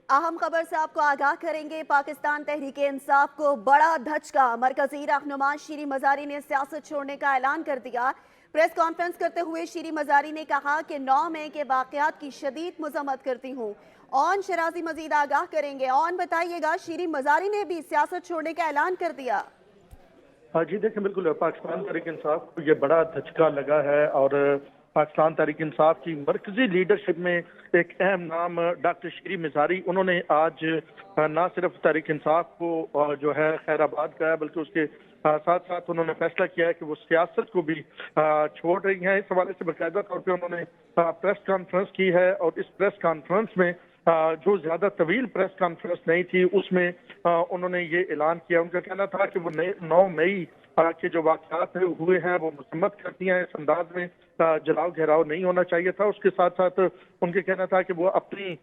अहम खबर से आपको आगाह करेंगे। पाकिस्तान तहरीक इंसाफ को बड़ा धचका। मरकजी रहनुमा शीरी मजारी ने सियासत छोड़ने का ऐलान कर दिया। प्रेस कॉन्फ्रेंस करते हुए शीरी मजारी ने कहा कि 9 मई के वाकयात की शदीद मजम्मत करती हूँ। ऑन शराजी मजीद आगाह करेंगे। ऑन बताइएगा, शीरी मजारी ने भी सियासत छोड़ने का ऐलान कर दिया। जी देखिए, बिल्कुल पाकिस्तान तहरीक इंसाफ को ये बड़ा धचका लगा है और पाकिस्तान तहरीक इंसाफ की मरकजी लीडरशिप में एक अहम नाम डॉक्टर शीरी मजारी, उन्होंने आज ना सिर्फ तहरीक इंसाफ को जो है खैराबाद का है, बल्कि उसके साथ साथ उन्होंने फैसला किया है कि वो सियासत को भी छोड़ रही हैं। इस हवाले से बाकायदा तौर पर उन्होंने प्रेस कॉन्फ्रेंस की है और इस प्रेस कॉन्फ्रेंस में जो ज्यादा तवील प्रेस कॉन्फ्रेंस नहीं थी उसमें उन्होंने ये ऐलान किया। उनका कहना था कि वो 9 मई के जो वाक़यात हुए हैं वो मसम्मत करती हैं। इस अंदाज में जलाओ घेराव नहीं होना चाहिए था। उसके साथ साथ उनके कहना था कि वो अपनी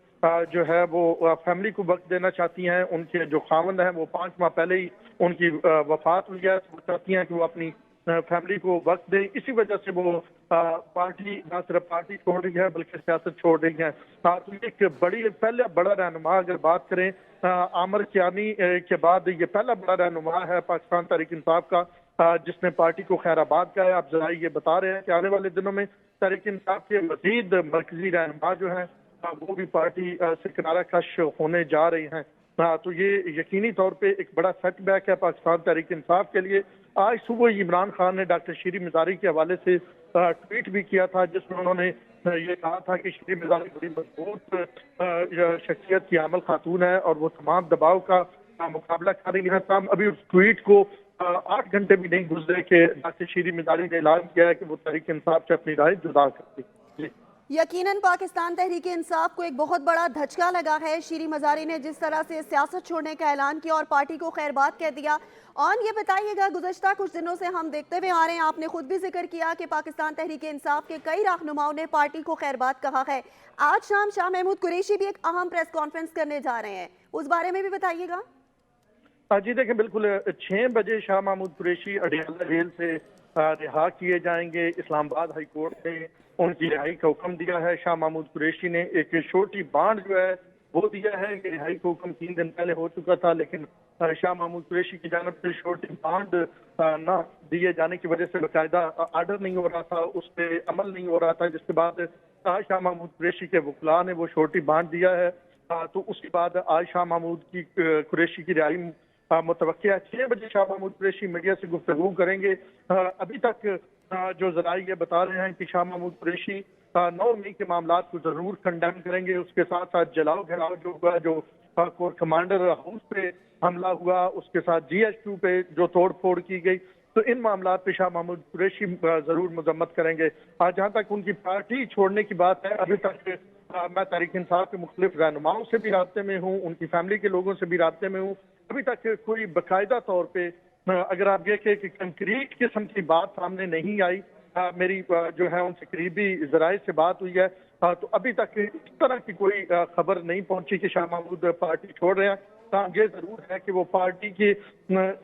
जो है वो फैमिली को वक्त देना चाहती हैं। उनके जो खावंद हैं वो 5 माह पहले ही उनकी वफात हुई है। वो चाहती हैं कि वो अपनी फैमिली को वक्त दे। इसी वजह से वो पार्टी ना सिर्फ पार्टी छोड़ रही है बल्कि सियासत छोड़ रही है। तो एक पहले बड़ा रहनुमा अगर बात करें आमिर कियानी के बाद ये पहला बड़ा रहनुमा है पाकिस्तान तहरीक इंसाफ का जिसने पार्टी को खैराबाद का है। आप जरा ये बता रहे हैं कि आने वाले दिनों में तहरीक इंसाफ के मजीद मरकजी रहनुमा जो है वो भी पार्टी से किनारा कश होने जा रहे हैं। तो ये यकीनी तौर पे एक बड़ा सेटबैक है पाकिस्तान तहरीक इंसाफ के लिए। आज सुबह इमरान खान ने डॉक्टर शीरी मजारी के हवाले से ट्वीट भी किया था जिसमें उन्होंने ये कहा था कि शीरी मजारी बड़ी मजबूत शख्सियत की आमल खातून है और वो तमाम दबाव का मुकाबला कर रही है। तमाम अभी उस ट्वीट को 8 घंटे भी नहीं गुजरे कि डॉक्टर शीरी मजारी ने ऐलान किया है कि वो तहरीक इंसाफ से अपनी राय जुदा करती है। यकीनन पाकिस्तान तहरीक इंसाफ को एक बहुत बड़ा धचका लगा है। शीरी मजारी ने जिस तरह से सियासत छोड़ने का ऐलान किया और पार्टी को खैरबाद कह दिया। और ये बताइएगा, गुज़श्ता कुछ दिनों से हम देखते हुए आ रहे हैं, आपने खुद भी जिक्र किया कि पाकिस्तान तहरीक इंसाफ के कई रहनुमाओं ने पार्टी को खैरबाद कहा है। आज शाम शाह महमूद कुरैशी भी एक अहम प्रेस कॉन्फ्रेंस करने जा रहे हैं, उस बारे में भी बताइएगा। जी देखें, बिल्कुल 6 बजे शाह महमूद कुरैशी अडियाला जेल से रिहा किए जाएंगे। इस्लामाबाद हाई कोर्ट ने उनकी रिहाई का हुक्म दिया है। शाह महमूद कुरैशी ने एक छोटी बांड जो है वो दिया है कि रिहाई का हुक्म 3 दिन पहले हो चुका था, लेकिन शाह महमूद कुरैशी की जानब से छोटी बांड न दिए जाने की वजह से बाकायदा आर्डर नहीं हो रहा था, उस पर अमल नहीं हो रहा था, जिसके बाद शाह महमूद कुरैशी के वकला ने वो छोटी बांड दिया है। तो उसके बाद आज शाह महमूद की कुरैशी की रिहाई मुतवक्की है। 6 बजे शाह महमूद कुरैशी मीडिया से गुफ्तगू करेंगे। अभी तक जो जराए ये बता रहे हैं कि शाह महमूद कुरैशी 9 मई के मामला को जरूर कंडेम करेंगे। उसके साथ साथ जलाओ घेराव जो हुआ, जो कोर कमांडर हाउस पे हमला हुआ, उसके साथ GH2 पे जो तोड़ फोड़ की गई, तो इन मामला पे शाह महमूद कुरैशी जरूर मजम्मत करेंगे। जहाँ तक उनकी पार्टी छोड़ने की बात है, अभी तक मैं तहरीक इंसाफ के मुख्तलिफ रहनुमाओं से भी राब्ते में हूँ, उनकी फैमिली के लोगों से भी राब्ते में हूँ। अभी तक कोई बाकायदा तौर पे अगर आप देखें कि कंक्रीट किस्म की बात सामने नहीं आई। मेरी जो है उनसे करीबी जराए से बात हुई है, तो अभी तक इस तरह की कोई खबर नहीं पहुंची कि शाह महमूद पार्टी छोड़ रहे हैं। ये जरूर है कि वो पार्टी की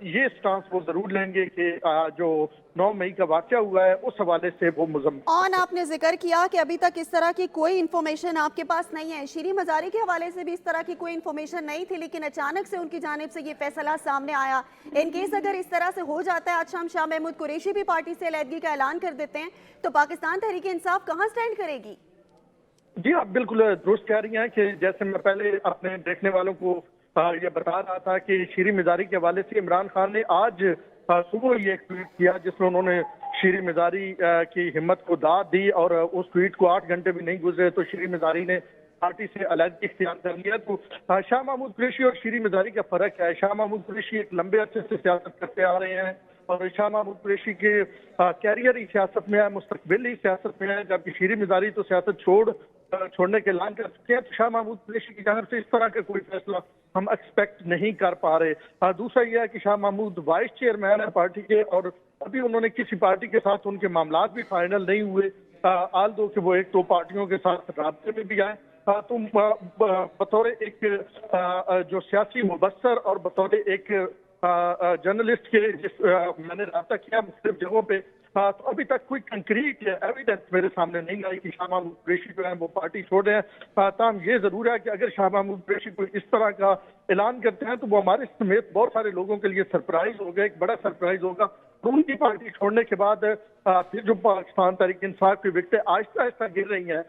ये स्टांस वो जरूर लेंगे कि जो 9 मई का वाकया हुआ है उस हवाले से वो मुजम्मत। और आपने जिक्र किया कि अभी तक इस तरह की कोई इन्फॉर्मेशन आपके पास नहीं है। शीरी मजारी के हवाले से भी इस तरह की कोई इन्फॉर्मेशन नहीं थी, लेकिन अचानक से उनकी जानिब से ये फैसला सामने आया। इनकेस अगर इस तरह से हो जाता है, आज शाम शाह महमूद कुरैशी भी पार्टी से अलहदगी का ऐलान कर देते हैं, तो पाकिस्तान तहरीक इंसाफ कहाँ स्टैंड करेगी? जी, आप बिल्कुल दुरुस्त कह रही हैं कि जैसे मैं पहले अपने देखने वालों को ये बता रहा था कि शीरी मजारी के हवाले से इमरान खान ने आज सुबह ये एक ट्वीट किया जिसमें उन्होंने शीरी मजारी की हिम्मत को दाद दी और उस ट्वीट को 8 घंटे भी नहीं गुजरे तो शीरी मजारी ने पार्टी से अलग इख्तियार कर लिया। तो शाह महमूद कुरैशी और शीरी मजारी का फर्क है। शाह महमूद कुरैशी एक लंबे अरसे से सियासत करते आ रहे हैं और शाह महमूद कुरैशी के कैरियर ही सियासत में है, मुस्तकबिल ही सियासत में है, जबकि शीरी मजारी तो सियासत छोड़ने के ऐलान कर चुके हैं। तो शाह महमूद कुरैशी की जानब से इस तरह का कोई फैसला हम एक्सपेक्ट नहीं कर पा रहे। दूसरा यह है कि शाह महमूद वाइस चेयरमैन है पार्टी के और अभी उन्होंने किसी पार्टी के साथ उनके मामला भी फाइनल नहीं हुए, आल दो कि वो एक दो पार्टियों के साथ राब्ते में भी आए। तो बतौर एक जो सियासी मुबस्सर और बतौर एक जर्नलिस्ट के मैंने राब्ता किया मुख्तलिफ जगहों पे, तो अभी तक कोई कंक्रीट एविडेंस मेरे सामने नहीं आई कि शाह महमूद कुरैशी जो है वो पार्टी छोड़ रहे हैं। ताहम ये जरूर है कि अगर शाह महमूद कुरैशी कोई इस तरह का ऐलान करते हैं तो वो हमारे समेत बहुत सारे लोगों के लिए सरप्राइज होगा, एक बड़ा सरप्राइज होगा। तो उनकी पार्टी छोड़ने के बाद फिर जो पाकिस्तान तहरीक इंसाफ की विकेटें आहिस्ता आहिस्ता गिर रही हैं,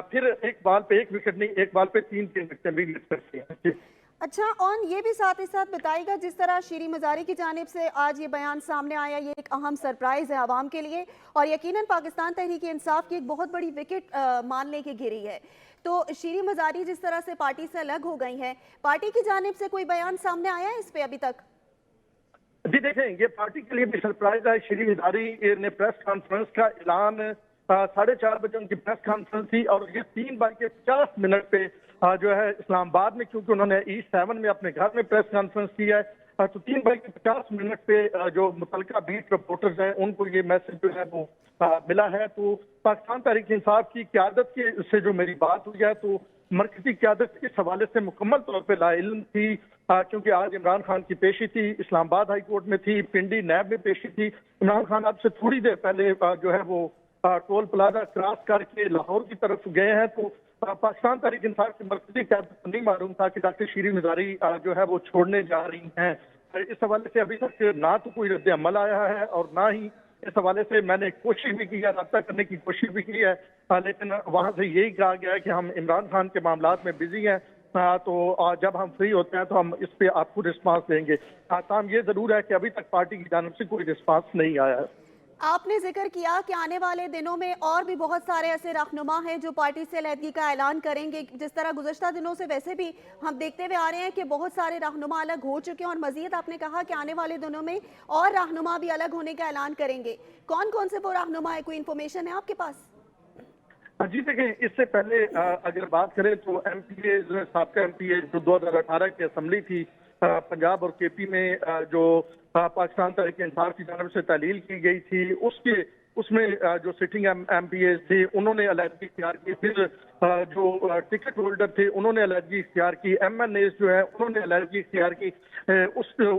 फिर एक बाल पे एक विकेट नहीं, एक बाल पे तीन विकेटें भी गिर सकती हैं। अच्छा, और ये भी साथ ही साथ बताइएगा, जिस तरह शीरी मज़ारी की जानिब से आज ये बयान सामने आया, ये एक अहम सरप्राइज़ है आवाम के लिए और यकीनन पाकिस्तान तहरीक इंसाफ की एक बहुत बड़ी विकेट मान लें कि गिरी है। तो शीरी मज़ारी जिस तरह से पार्टी से अलग हो गई हैं, पार्टी की जानिब से कोई बयान सामने आया है इस पे अभी तक? जी देखें, ये पार्टी के लिए भी सरप्राइज है। शीरी मज़ारी ने प्रेस कॉन्फ्रेंस का ऐलान 4:30 बजे उनकी प्रेस कॉन्फ्रेंस थी और ये 3:50 पे जो है इस्लामाबाद में, क्योंकि उन्होंने E7 में अपने घर में प्रेस कॉन्फ्रेंस की है, तो 3:50 पे जो मुतलका बीट रिपोर्टर्स हैं उनको ये मैसेज जो है वो मिला है। तो पाकिस्तान तहरीक इंसाफ की क़यादत के से जो मेरी बात हुई है, तो मरकजी क़यादत इस हवाले से मुकम्मल तौर पर लाइल्म थी, क्योंकि आज इमरान खान की पेशी थी, इस्लामाबाद हाई कोर्ट में थी, पिंडी नैब में पेशी थी। इमरान खान अब से थोड़ी देर पहले जो है वो टोल प्लाजा क्रॉस करके लाहौर की तरफ गए हैं। तो पाकिस्तान तहरीक इंसाफ की मरकजी क़यादत को नहीं मालूम था कि डॉक्टर शीरी मज़ारी जो है वो छोड़ने जा रही हैं। इस हवाले से अभी तक ना तो कोई रद्द अमल आया है और ना ही इस हवाले से मैंने कोशिश भी की है, रब्ता करने की कोशिश भी की है, लेकिन वहाँ से यही कहा गया है कि हम इमरान खान के मामलात में बिजी हैं, तो जब हम फ्री होते हैं तो हम इस पे आपको रिस्पांस देंगे। ताहम ये जरूर है कि अभी तक पार्टी की जानिब से कोई रिस्पांस नहीं आया है। आपने जिक्र किया कि आने वाले दिनों में और भी बहुत सारे ऐसे रहनुमा हैं जो पार्टी से अलहदगी का ऐलान करेंगे। जिस तरह गुज़श्ता दिनों से वैसे भी हम देखते हुए आ रहे हैं कि बहुत सारे रहनुमा अलग हो चुके हैं और मजीद आपने कहा कि आने वाले दिनों में और रहनुमा भी अलग होने का ऐलान करेंगे। कौन कौन से वो रहनुमा है, कोई इन्फॉर्मेशन है आपके पास? जी देखें, इससे पहले अगर बात करें तो MPA साबका MPA जो 2018 की असम्बली थी पंजाब और KP में, जो पाकिस्तान तहरीक इंसाफ की जानिब से तहलील की गई थी, उसमें जो सिटिंग MPA थे उन्होंने अलहदगी इख्तियार की। फिर जो टिकट होल्डर थे उन्होंने अलहदगी इख्तियार की। MNAs जो है उन्होंने अलहदगी इख्तियार की।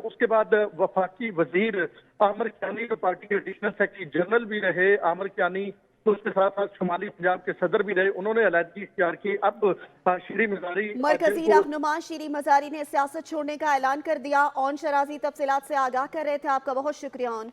उसके बाद वफाकी वजीर आमिर कियानी जो पार्टी के एडिशनल सेक्रेटरी जनरल भी रहे, आमिर कियानी, तो उसके साथ साथ शुमाली पंजाब के सदर भी रहे, उन्होंने अलहदगी इख्तियार की। अब शीरी मज़ारी मरकजी रहनुमा शीरी मज़ारी ने सियासत छोड़ने का ऐलान कर दिया। ऑन शराजी तफसीलात से आगाह कर रहे थे, आपका बहुत शुक्रिया ऑन।